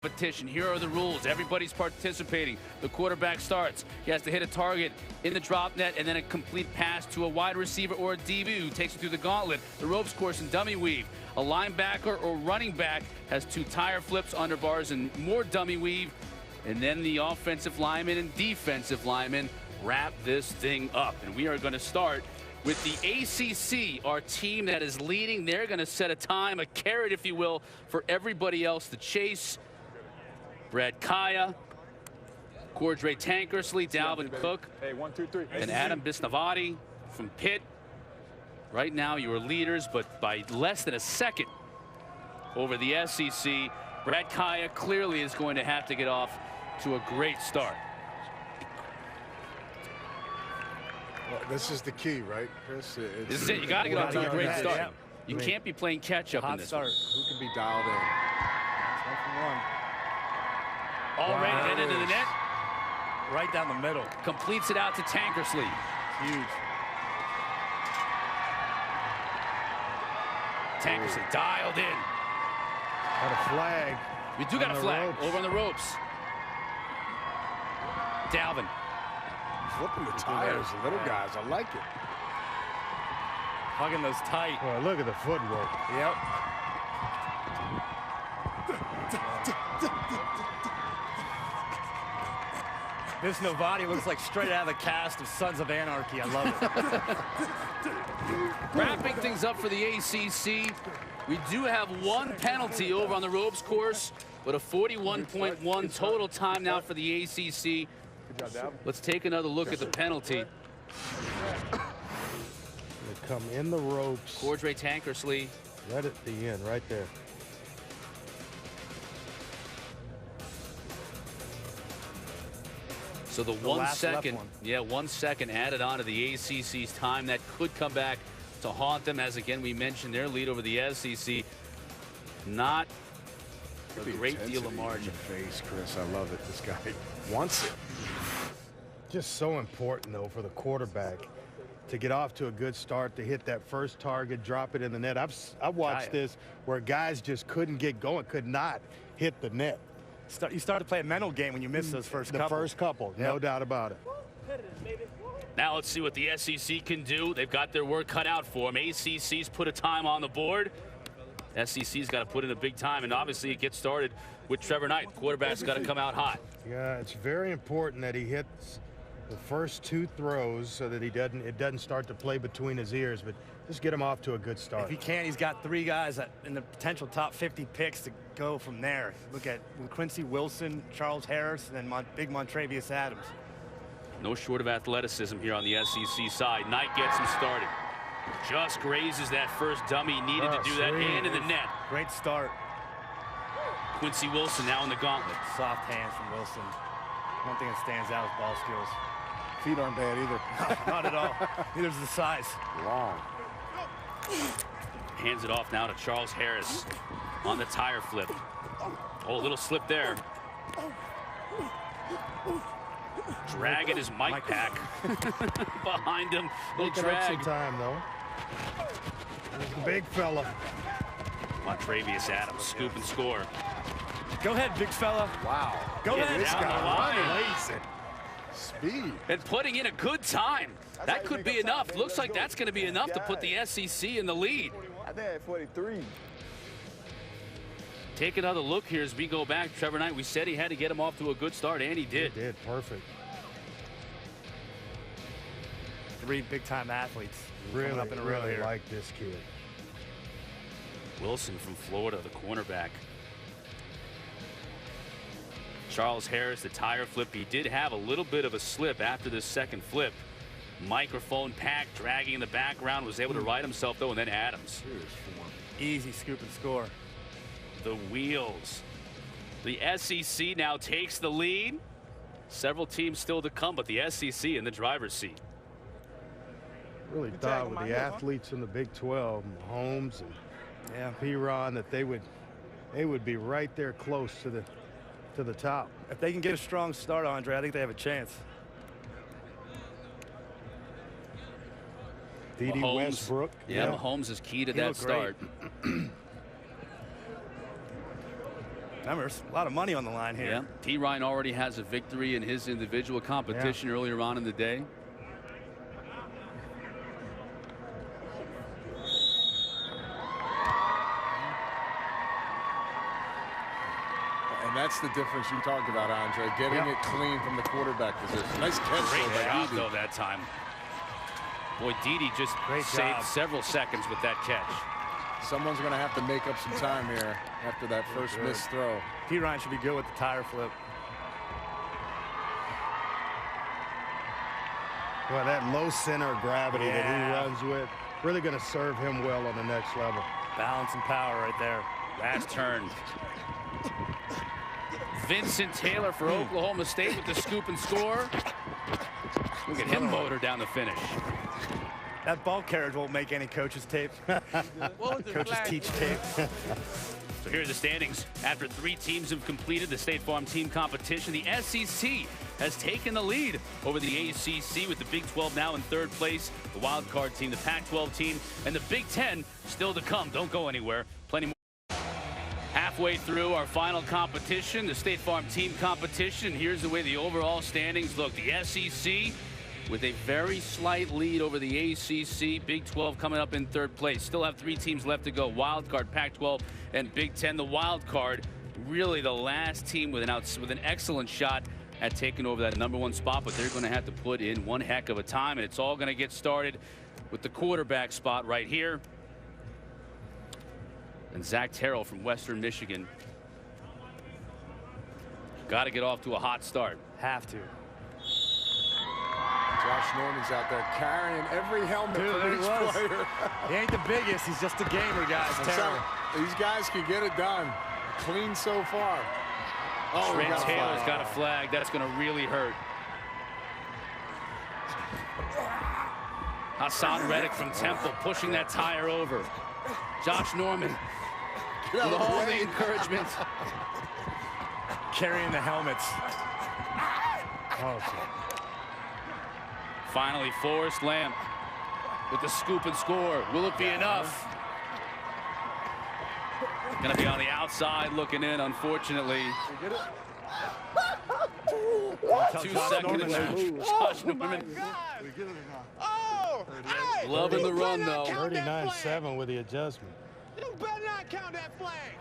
Competition. Here are the rules. Everybody's participating. The quarterback starts. He has to hit a target in the drop net and then a complete pass to a wide receiver or a DB who takes it through the gauntlet. The ropes course and dummy weave. A linebacker or running back has 2 tire flips, under bars, and more dummy weave. And then the offensive lineman and defensive lineman wrap this thing up. And we are going to start with the ACC, our team that is leading. They're going to set a time, a carrot, if you will, for everybody else to chase. Brad Kaya, Cordray Tankersley, Dalvin Cook, hey, 1, 2, 3. and Adam Bisnavati from Pitt. Right now, you are leaders, but by less than a second over the SEC. Brad Kaya clearly is going to have to get off to a great start. Well, this is the key, right, Chris? This is it. You got to get off to a great start. You can't be playing catch-up in this start. Who can be dialed in? Already headed into the net. Right down the middle. Completes it out to Tankersley. Huge. Tankersley dialed in. Got a flag. We do got a flag over on the ropes. Dalvin. Flipping the tires, the little guys. I like it. Hugging those tight. Boy, look at the footwork. Yep. This Novati looks like straight out of the cast of Sons of Anarchy. I love it. Wrapping things up for the ACC. We do have 1 penalty over on the ropes course, but a 41.1 total time now for the ACC. Let's take another look at the penalty. They come in the ropes. Cordray Tankersley. Right at the end, right there. So the 1 second, 1 second added on to the ACC's time. That could come back to haunt them, as again we mentioned their lead over the SEC. Not a great deal of margin. Face, Chris, I love it. This guy wants it. Just so important, though, for the quarterback to get off to a good start, to hit that first target, drop it in the net. I've watched this where guys just couldn't get going, could not hit the net. You start to play a mental game when you miss those first couple. No doubt about it. Now let's see what the SEC can do. They've got their work cut out for them. ACC's put a time on the board. SEC's got to put in a big time, and obviously it gets started with Trevor Knight. Quarterback's got to come out hot. Yeah, it's very important that he hits the first 2 throws so that it doesn't start to play between his ears, but just get him off to a good start. If he can, he's got 3 guys in the potential top 50 picks to go from there. Look at Quincy Wilson, Charles Harris, and then big Montravius Adams. No short of athleticism here on the SEC side. Knight gets him started. Just grazes that first dummy. Needed to do that, and in the net. Great start. Quincy Wilson now in the gauntlet. Soft hands from Wilson. One thing that stands out is ball skills. Feet aren't bad either. Not at all. Neither's the size. Long. Hands it off now to Charles Harris on the tire flip. Oh, a little slip there. Dragging his mic pack behind him. Little drag. Some time though. There's the big fella. Montravius Adams, scoop and score. Go ahead, big fella. Wow. Go ahead. This Down the guy line. Speed. And putting in a good time. That could be enough. Looks like that's going to be enough to put the SEC in the lead. I think at 43. Take another look here as we go back. Trevor Knight, we said he had to get him off to a good start, and he did. He did. Perfect. 3 big-time athletes. Really, up in a row here. like this kid. Wilson from Florida, the cornerback. Charles Harris, the tire flip. He did have a little bit of a slip after this second flip. Microphone pack, dragging in the background, was able to right himself, though, and then Adams. Easy scoop and score. The wheels. The SEC now takes the lead. Several teams still to come, but the SEC in the driver's seat. Really thought with the athletes in the Big 12, Mahomes and P-Ron, that they would be right there close to the top. If they can get a strong start, Andre, I think they have a chance. D.D. Westbrook. Yeah, Mahomes is key to that start. Remember, there's a lot of money on the line here. Yeah. Perine already has a victory in his individual competition earlier on in the day. And that's the difference you talked about, Andre, getting it clean from the quarterback position. Nice catch. Great job, though, that time. Boy, Didi just saved several seconds with that catch. Someone's going to have to make up some time here after that first missed throw. Perine should be good with the tire flip. Well, that low center of gravity that he runs with, really going to serve him well on the next level. Balance and power right there. Last turn. Vincent Taylor for Oklahoma State with the scoop and score. Look at him motor down the finish. That ball carriage won't make any coaches tape. Coaches teach tape. So here are the standings. After 3 teams have completed the State Farm team competition, the SEC has taken the lead over the ACC with the Big 12 now in 3rd place, the wild card team, the Pac-12 team, and the Big 10 still to come. Don't go anywhere. Plenty more. Halfway through our final competition, the State Farm team competition. Here's the way the overall standings look. The SEC with a very slight lead over the ACC. Big 12 coming up in 3rd place. Still have 3 teams left to go. Wild card, Pac-12, and Big 10. The wild card, really the last team with an excellent shot at taking over that #1 spot, but they're going to have to put in one heck of a time, and it's all going to get started with the quarterback spot right here. And Zach Terrell from Western Michigan. Got to get off to a hot start. Have to. Josh Norman's out there carrying every helmet for each player. He ain't the biggest. He's just a gamer, guys. Terrell. These guys can get it done. Clean so far. Oh, Trent Taylor's got a flag. That's going to really hurt. Hassan Reddick from Temple pushing that tire over. Josh Norman with all the encouragement. Carrying the helmets. Finally, Forrest Lamp with the scoop and score. Will it be enough? Going to be on the outside looking in, unfortunately. 2 seconds. Josh Norman. Loving the run, though. 39-7 with the adjustment. You better not count that flag.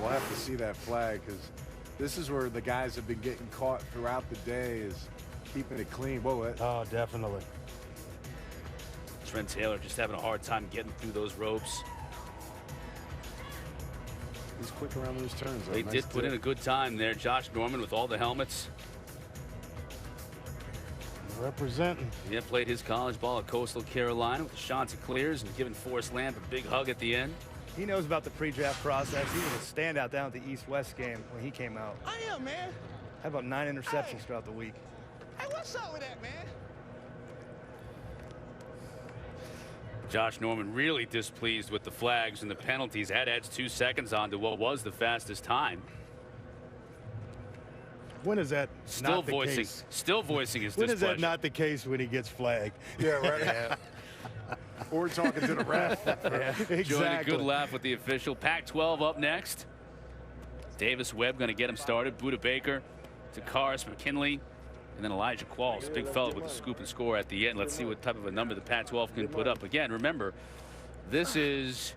We'll have to see that flag, because this is where the guys have been getting caught throughout the day, is keeping it clean. Whoa, oh, definitely. Trent Taylor just having a hard time getting through those ropes. he's quick around those turns. They did put in a good time there. Josh Norman with all the helmets. Representing. Yeah, played his college ball at Coastal Carolina with the Chanticleers and giving Forrest Lamp a big hug at the end. He knows about the pre-draft process. He was a standout down at the East-West game when he came out. I am, man. Had about 9 interceptions throughout the week. Hey, what's up with that, man? Josh Norman really displeased with the flags and the penalties. That adds 2 seconds on to what was the fastest time. When is that Still not the voicing case? Still voicing his When displeasure. is that not the case when he gets flagged? Yeah, right. Yeah. Or talking to the ref. Yeah, exactly. Join a good laugh with the official. Pac-12 up next. Davis Webb going to get him started. Buda Baker, Takaris McKinley, and then Elijah Qualls, big fella with the scoop and score at the end. Let's see what type of a number the Pac-12 can put up. Again, remember, this is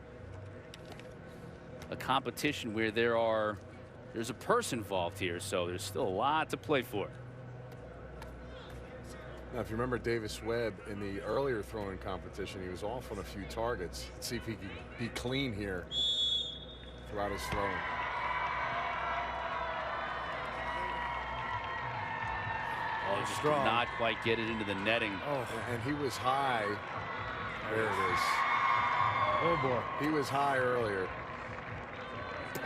a competition where there's a purse involved here, so there's still a lot to play for. Now, if you remember Davis Webb in the earlier throwing competition, he was off on a few targets. Let's see if he can be clean here throughout his throwing. Oh, just did not quite get it into the netting. Oh, and he was high. There it is. Oh, boy. He was high earlier.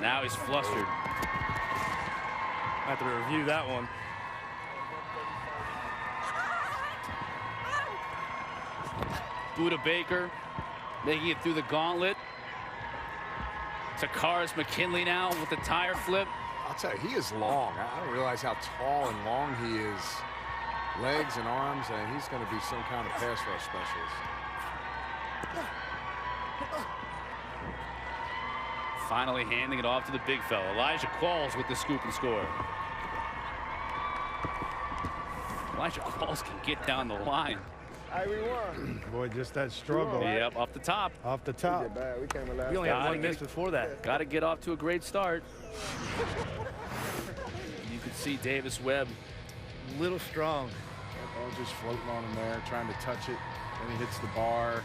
Now he's flustered. I have to review that one. Buda Baker making it through the gauntlet. Takaris McKinley now with the tire flip. I'll tell you, he is long. I don't realize how tall and long he is. Legs and arms, and he's going to be some kind of pass rush specialist. Finally handing it off to the big fella. Elijah Qualls with the scoop and score. Elijah Qualls can get down the line. Hey, we won. Boy, just that struggle. Right. Yep, off the top. Off the We top. did bad. We came in last. We only had Gotta one get miss it. before that. Got to get off to a great start. You can see Davis Webb. Little strong. That ball just floating on him there, trying to touch it. Then he hits the bar.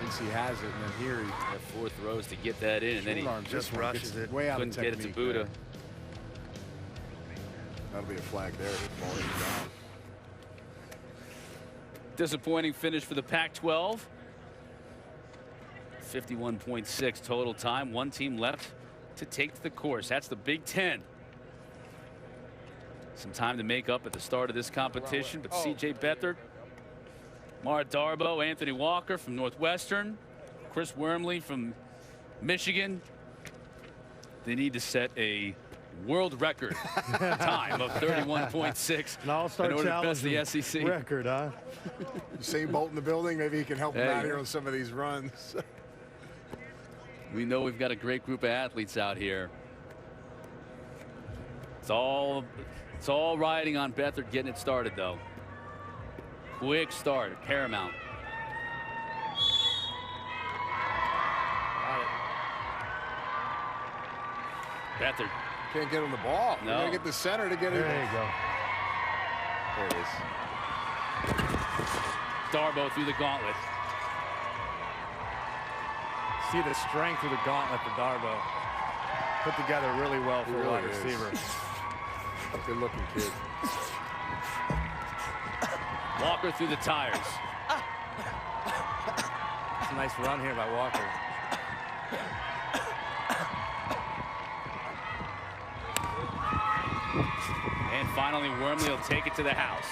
Thinks he has it, and then here he That fourth throws to get that in, and then he short arms just this one, rushes gets it. way out of couldn't get it to technique Buddha. there. That'll be a flag there. Ball is down. Disappointing finish for the Pac-12. 51.6 total time. One team left to take to the course. That's the Big Ten. Some time to make up at the start of this competition, but C.J. Beathard, Mara Darbo, Anthony Walker from Northwestern, Chris Wormley from Michigan. They need to set a world record time of 31.6 An all-star in order to challenge best the SEC. record, huh? Usain Bolt in the building. Maybe he can help him Hey. out here on some of these runs. We know we've got a great group of athletes out here. It's all riding on Beathard getting it started, though. Quick start at Paramount. Beathard. Can't get on the ball. No. You gotta get the center to get it. There you go. There it is. Darbo through the gauntlet. See the strength of the gauntlet for Darbo. Put together really well for a really wide is. receiver. Good looking kid. Walker through the tires. It's a nice run here by Walker. And finally, Wormley will take it to the house.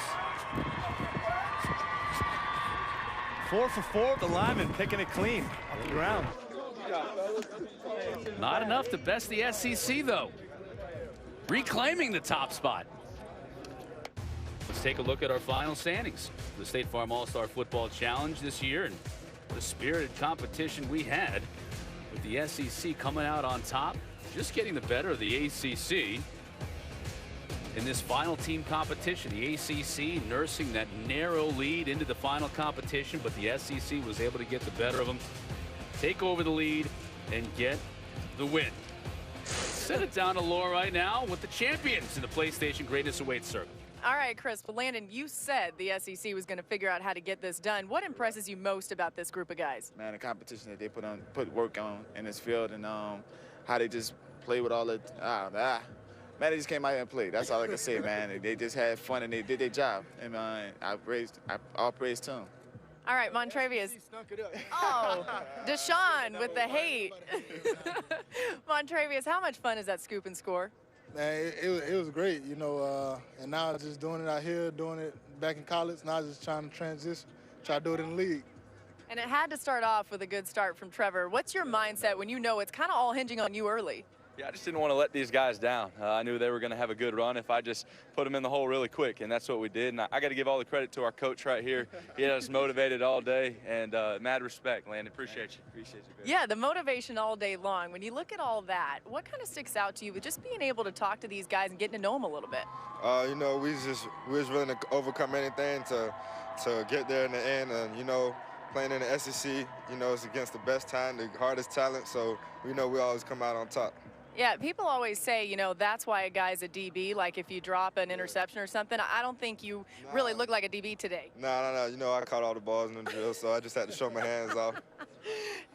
4 for 4 with the lineman picking it clean off the ground. Not enough to best the SEC, though. Reclaiming the top spot. Let's take a look at our final standings. The State Farm All-Star Football Challenge this year, and the spirited competition we had with the SEC coming out on top, just getting the better of the ACC. In this final team competition, the ACC nursing that narrow lead into the final competition, but the SEC was able to get the better of them, take over the lead, and get the win. Set it down to Laura right now with the champions in the PlayStation Greatness Awaits Circle. All right, Chris, but Landon, you said the SEC was going to figure out how to get this done. What impresses you most about this group of guys? Man, the competition that they put work on in this field, and how they just play with all the man, they just came out here and played. That's all I can say, man. They just had fun and they did their job. And all praise to them. All right, Montrevious. Oh, Deshaun with the hate. Montrevious, how much fun is that scoop and score? Man, it was great, you know, and now just doing it out here, doing it back in college, now just trying to transition, try to do it in the league. And it had to start off with a good start from Trevor. What's your mindset when you know it's kind of all hinging on you early? Yeah, I just didn't want to let these guys down. I knew they were going to have a good run if I just put them in the hole really quick, and that's what we did. And I got to give all the credit to our coach right here. He had us motivated all day, and mad respect, Landon. Appreciate you. Appreciate you, baby. Yeah, the motivation all day long. When you look at all that, what kind of sticks out to you with just being able to talk to these guys and getting to know them a little bit? You know, we was willing to overcome anything to get there in the end, and you know, playing in the SEC, you know, it's against the best talent, the hardest talent, so we know we always come out on top. Yeah, people always say, you know, that's why a guy's a DB. Like if you drop an interception or something, I don't think you really look like a DB today. No. You know, I caught all the balls in the drill, so I just had to show my hands off.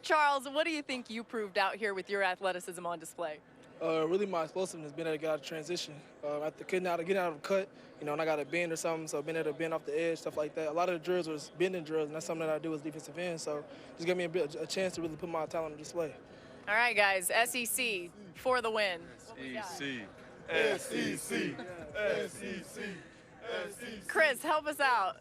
Charles, what do you think you proved out here with your athleticism on display? Really my explosiveness, being able to get out of transition. After getting out of the cut, you know, and I got a bend or something, so being able to bend off the edge, stuff like that. A lot of the drills was bending drills, and that's something that I do as defensive end, so just gave me a chance to really put my talent on display. All right, guys, SEC for the win. SEC. Chris, help us out.